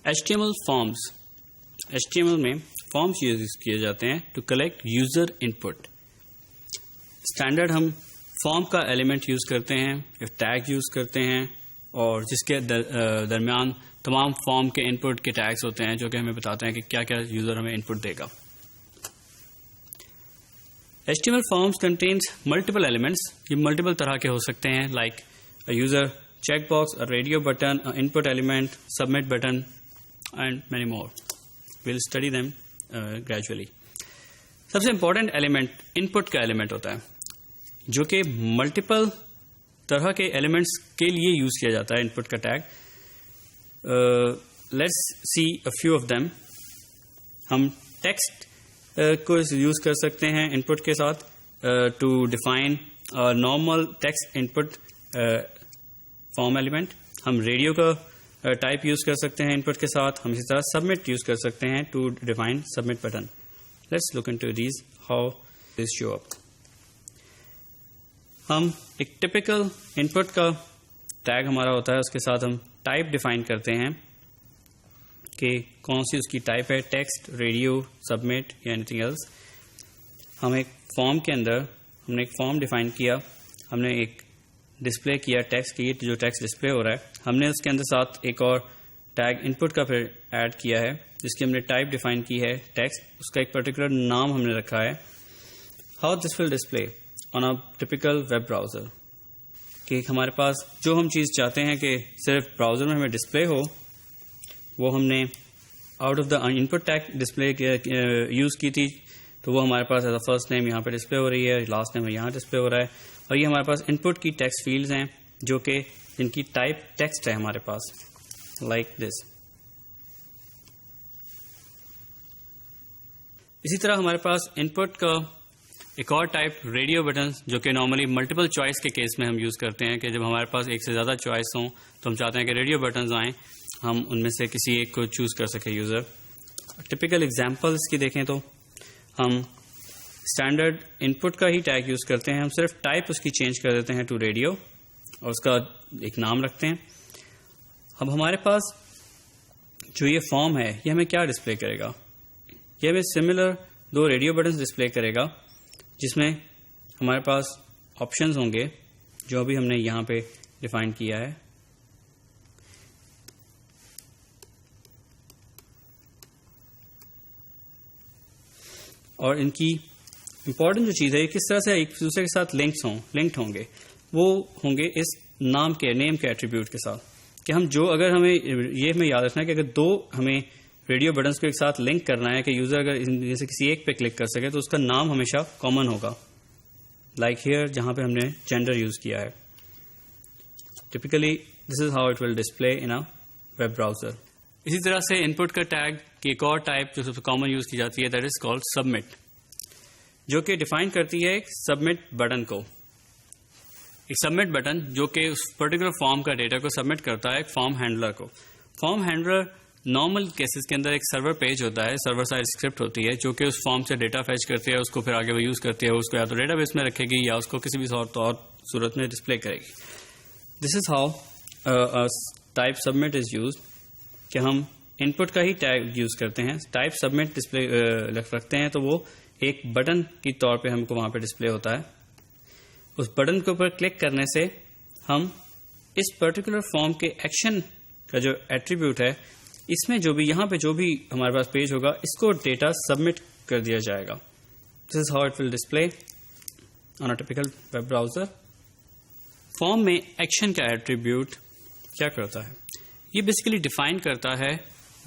HTML forms. HTML میں forms use کیے جاتے ہیں to collect user input. Standard ہم فارم کا ایلیمنٹ یوز کرتے ہیں یا ٹیگ یوز کرتے ہیں اور جس کے درمیان تمام فارم کے انپٹ کے ٹیگس ہوتے ہیں جو کہ ہمیں بتاتے ہیں کہ کیا کیا یوزر ہمیں انپٹ دے گا. HTML forms contains multiple elements. یہ ملٹیپل طرح کے ہو سکتے ہیں like user check box, radio button, input element, submit button and many more. we'll study them gradually. سب سے امپورٹنٹ ایلیمنٹ انپٹ کا ایلیمنٹ ہوتا ہے جو کہ ملٹیپل طرح کے ایلیمنٹس کے لیے یوز کیا جاتا ہے انپٹ کا tag. Let's see a few of them. ہم ٹیکسٹ کو یوز کر سکتے ہیں انپٹ کے ساتھ to define normal text input form element. ہم ریڈیو کا ٹائپ یوز کر سکتے ہیں انپٹ کے ساتھ. ہم اسی طرح سبمٹ یوز کر سکتے ہیں to define submit button. Let's look into these how this show up. ہم ایک ٹپیکل انپٹ کا ٹیگ ہمارا ہوتا ہے, اس کے ساتھ ہم ٹائپ ڈیفائن کرتے ہیں کہ کون سی اس کی ٹائپ ہے, ٹیکسٹ, ریڈیو, سبمٹ یا اینی تھنگ ایلس. ہم ایک فارم کے اندر ہم نے ایک فارم ڈیفائن کیا, ہم نے ایک ڈسپلے کیا ٹیکسٹ کی, جو ٹیکسٹ ڈسپلے ہو رہا ہے. ہم نے اس کے اندر ساتھ ایک اور ٹیگ انپٹ کا پھر ایڈ کیا ہے جس کی ہم نے ٹائپ ڈیفائن کی ہے ٹیکسٹ, اس کا ایک پرٹیکولر نام ہم نے رکھا ہے. How this will display on a typical web browser. کہ ہمارے پاس جو ہم چیز چاہتے ہیں کہ صرف براؤزر میں ہمیں ڈسپلے ہو, وہ ہم نے out of the input tag display use کی تھی, تو وہ ہمارے پاس ایز اے فرسٹ نیم یہاں پہ ڈسپلے ہو رہی ہے, لاسٹ نیم یہاں ڈسپلے ہو رہا ہے. اور یہ ہمارے پاس انپٹ کی ٹیکسٹ فیلڈز ہیں جو کہ جن کی ٹائپ ٹیکسٹ ہے ہمارے پاس, لائک دس. اسی طرح ہمارے پاس انپٹ کا ایک اور ٹائپ ریڈیو بٹنس, جو کہ نارملی ملٹیپل چوائس کے کیس میں ہم یوز کرتے ہیں کہ جب ہمارے پاس ایک سے زیادہ چوائس ہوں تو ہم چاہتے ہیں کہ ریڈیو بٹنز آئیں, ہم ان میں سے کسی ایک کو چوز کر سکے یوزر. ٹپیکل ایگزامپلس کی دیکھیں تو ہم اسٹینڈرڈ انپٹ کا ہی ٹیگ یوز کرتے ہیں, ہم صرف ٹائپ اس کی چینج کر دیتے ہیں ٹو ریڈیو اور اس کا ایک نام رکھتے ہیں. اب ہمارے پاس جو یہ فارم ہے یہ ہمیں کیا ڈسپلے کرے گا, یہ ہمیں سملر دو ریڈیو بٹنز ڈسپلے کرے گا جس میں ہمارے پاس آپشنز ہوں گے جو ابھی ہم نے یہاں پہ ڈیفائن کیا ہے. اور ان کی امپورٹنٹ جو چیز ہے یہ کس طرح سے ایک دوسرے کے ساتھ لنکڈ ہوں گے, وہ ہوں گے اس نام کے نیم کے ایٹریبیوٹ کے ساتھ. کہ ہم جو اگر ہمیں یہ ہمیں یاد رکھنا ہے کہ اگر دو ہمیں ریڈیو بٹنس کو ایک ساتھ لنک کرنا ہے کہ یوزر اگر جیسے کسی ایک پہ کلک کر سکے تو اس کا نام ہمیشہ کامن ہوگا, لائک ہیئر جہاں پہ ہم نے جینڈر یوز کیا ہے. Typically this is how it will display in a web browser. اسی طرح سے انپٹ کا ٹیگ کی ایک اور ٹائپ جو سب سے کامن یوز کی جاتی ہے دیٹ از کالڈ سبمٹ, جو کہ ڈیفائن کرتی ہے ایک سبمٹ بٹن کو. ایک سبمٹ بٹن جو کہ اس پرٹیکولر فارم کا ڈیٹا کو سبمٹ کرتا ہے ایک فارم ہینڈلر کو. فارم ہینڈلر نارمل کیسز کے اندر ایک سرور پیج ہوتا ہے, سرور سائڈ اسکرپٹ ہوتی ہے جو کہ اس فارم سے ڈیٹا فیچ کرتی ہے, اس کو پھر آگے وہ یوز کرتی ہے, اس کو یا تو ڈیٹا بیس میں رکھے گی یا اس کو کسی بھی اور صورت میں ڈسپلے کرے گی. This is how type submit is use, کہ ہم انپٹ کا ہی ٹیگ یوز کرتے ہیں, ٹائپ سبمٹ ڈسپلے رکھتے ہیں تو وہ ایک بٹن کی طور پہ ہم کو وہاں پہ ڈسپلے ہوتا ہے. اس بٹن کے اوپر کلک کرنے سے ہم اس پرٹیکولر فارم کے ایکشن کا جو ایٹریبیوٹ ہے اس میں جو بھی یہاں پہ جو بھی ہمارے پاس پیج ہوگا اس کو ڈیٹا سبمٹ کر دیا جائے گا. This is how it will display on a typical web browser. Form میں ایکشن کا ایٹریبیوٹ کیا کرتا ہے, یہ بیسیکلی ڈیفائن کرتا ہے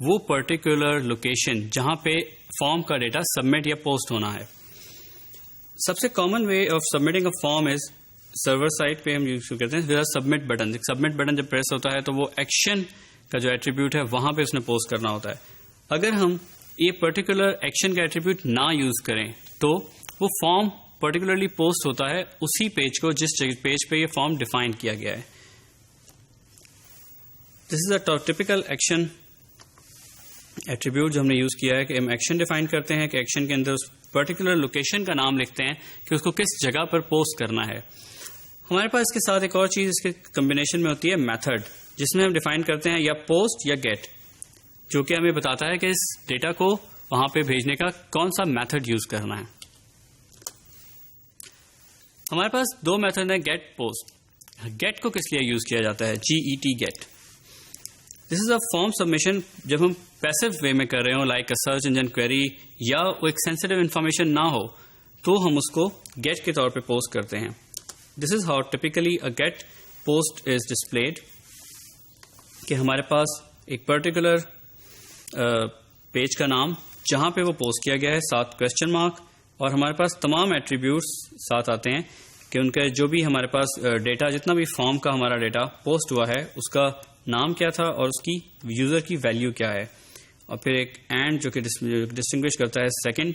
وہ پرٹیکولر لوکیشن جہاں پہ فارم کا ڈیٹا سبمٹ یا پوسٹ ہونا ہے. سب سے common way of submitting a form is server side پہ ہم یوز کرتے ہیں سبمٹ بٹن. سبمٹ بٹن جب پریس ہوتا ہے تو وہ ایکشن کا جو ایٹریبیوٹ ہے وہاں پہ اس نے پوسٹ کرنا ہوتا ہے. اگر ہم یہ پرٹیکولر ایکشن کا ایٹریبیوٹ نہ یوز کریں تو وہ فارم پرٹیکولرلی پوسٹ ہوتا ہے اسی پیج کو جس پیج پہ یہ فارم ڈیفائن کیا گیا ہے. دس is a typical action attribute جو ہم نے یوز کیا ہے کہ ہم ایکشن ڈیفائن کرتے ہیں کہ ایکشن کے اندر اس پرٹیکولر لوکیشن کا نام لکھتے ہیں کہ اس کو کس جگہ پر پوسٹ کرنا ہے. ہمارے پاس اس کے ساتھ ایک اور چیز اس کے کمبینیشن میں ہوتی ہے میتھڈ, جس میں ہم ڈیفائن کرتے ہیں یا پوسٹ یا گیٹ, جو کہ ہمیں بتاتا ہے کہ اس ڈیٹا کو وہاں پہ بھیجنے کا کون سا میتھڈ یوز کرنا ہے. ہمارے پاس دو میتھڈ ہیں گیٹ پوسٹ. گیٹ کو کس لیے یوز کیا جاتا ہے؟ GET get. This is a form submission جب ہم پیسو وے میں کر رہے ہوں like a search engine query یا وہ ایک سینسٹیو انفارمیشن نہ ہو تو ہم اس کو گیٹ کے طور پہ پوسٹ کرتے ہیں. This is how typically a get post is displayed کہ ہمارے پاس ایک پرٹیکولر پیج کا نام جہاں پہ وہ پوسٹ کیا گیا ہے ساتھ کویسچن مارک اور ہمارے پاس تمام ایٹریبیوٹس ساتھ آتے ہیں کہ ان کا جو بھی ہمارے پاس ڈیٹا جتنا بھی فارم کا ہمارا ڈیٹا پوسٹ ہوا ہے اس کا نام کیا تھا اور اس کی یوزر کی ویلیو کیا ہے. اور پھر ایک اینڈ جو کہ ڈسٹنگوش کرتا ہے سیکنڈ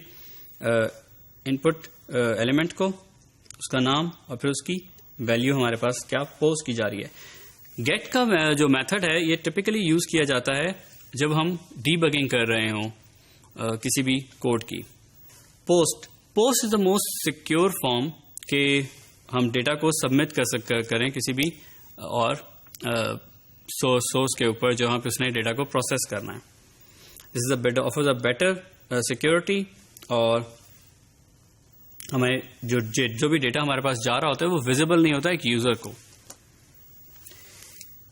ان پٹ ایلیمنٹ کو, اس کا نام اور پھر اس کی ویلیو ہمارے پاس کیا پوسٹ کی جا رہی ہے. گیٹ کا جو میتھڈ ہے یہ ٹپیکلی یوز کیا جاتا ہے جب ہم ڈی بگنگ کر رہے ہوں کسی بھی کوڈ کی. Post is the most secure form کہ ہم ڈیٹا کو سبمٹ کریں کسی بھی اور سورس کے اوپر جہاں پہ اس نے ڈیٹا کو پروسیس کرنا ہے. دس از آفرز اے بیٹر سیکورٹی اور ہمیں جو بھی ڈیٹا ہمارے پاس جا رہا ہوتا ہے وہ ویزیبل نہیں ہوتا ہے ایک یوزر کو.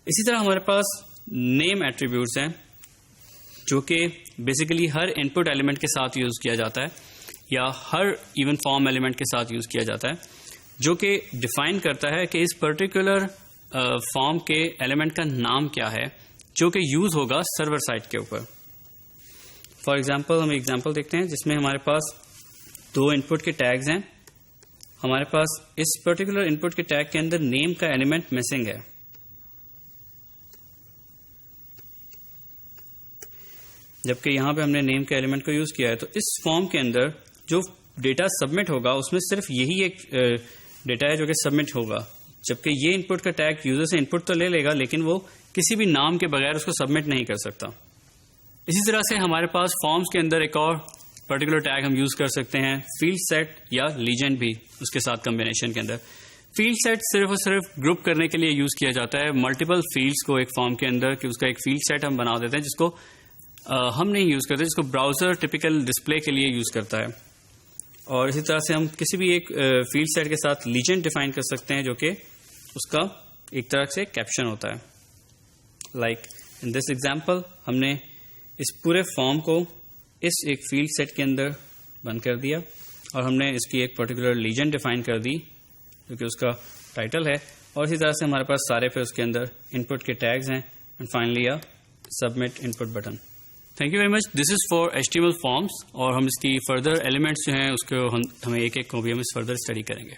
اسی طرح ہمارے پاس نیم ایٹریبیوٹس ہیں جو کہ بیسیکلی ہر ان پٹ ایلیمنٹ کے ساتھ یوز کیا جاتا ہے یا ہر ایون فارم ایلیمنٹ کے ساتھ یوز کیا جاتا ہے جو کہ ڈیفائن کرتا ہے کہ اس پرٹیکولر فارم کے ایلیمنٹ کا نام کیا ہے جو کہ یوز ہوگا سرور سائٹ کے اوپر. فار ایگزامپل ہم ایگزامپل دیکھتے ہیں جس میں ہمارے پاس دو ان پٹ کے ٹیگز ہیں. ہمارے پاس اس پرٹیکولر ان پٹ کے ٹیگ کے اندر نیم کا ایلیمنٹ مسنگ ہے. جبکہ یہاں پہ ہم نے نیم کے ایلیمنٹ کو یوز کیا ہے تو اس فارم کے اندر جو ڈیٹا سبمٹ ہوگا اس میں صرف یہی ایک ڈیٹا ہے جو کہ سبمٹ ہوگا, جبکہ یہ ان پٹ کا ٹیگ یوزر سے ان پٹ تو لے لے گا لیکن وہ کسی بھی نام کے بغیر اس کو سبمٹ نہیں کر سکتا. اسی طرح سے ہمارے پاس فارمز کے اندر ایک اور پرٹیکولر ٹیگ ہم یوز کر سکتے ہیں فیلڈ سیٹ یا لیجنڈ بھی اس کے ساتھ کمبینیشن کے اندر. فیلڈ سیٹ صرف اور صرف گروپ کرنے کے لیے یوز کیا جاتا ہے ملٹیپل فیلڈس کو ایک فارم کے اندر کہ اس کا ایک فیلڈ سیٹ ہم بنا دیتے ہیں جس کو ہم نہیں یوز کرتے, جس کو براؤزر ٹپیکل ڈسپلے کے لیے یوز کرتا ہے. اور اسی طرح سے ہم کسی بھی ایک فیلڈ سیٹ کے ساتھ لیجنڈ ڈیفائن کر سکتے ہیں جو کہ اس کا ایک طرح سے کیپشن ہوتا ہے. لائک ان دس ایگزامپل ہم نے اس پورے فارم کو اس ایک فیلڈ سیٹ کے اندر بند کر دیا اور ہم نے اس کی ایک پرٹیکولر لیجنڈ ڈیفائن کر دی جو کہ اس کا ٹائٹل ہے, اور اسی طرح سے ہمارے پاس سارے پہ اس کے اندر ان پٹ کے ٹیگز ہیں and finally submit input button. Thank you very much. This is for HTML forms اور ہم اس کی فردر ایلیمنٹس جو ہیں اس کو ہمیں ایک ایک کو بھی ہم اس فردر اسٹڈی کریں گے.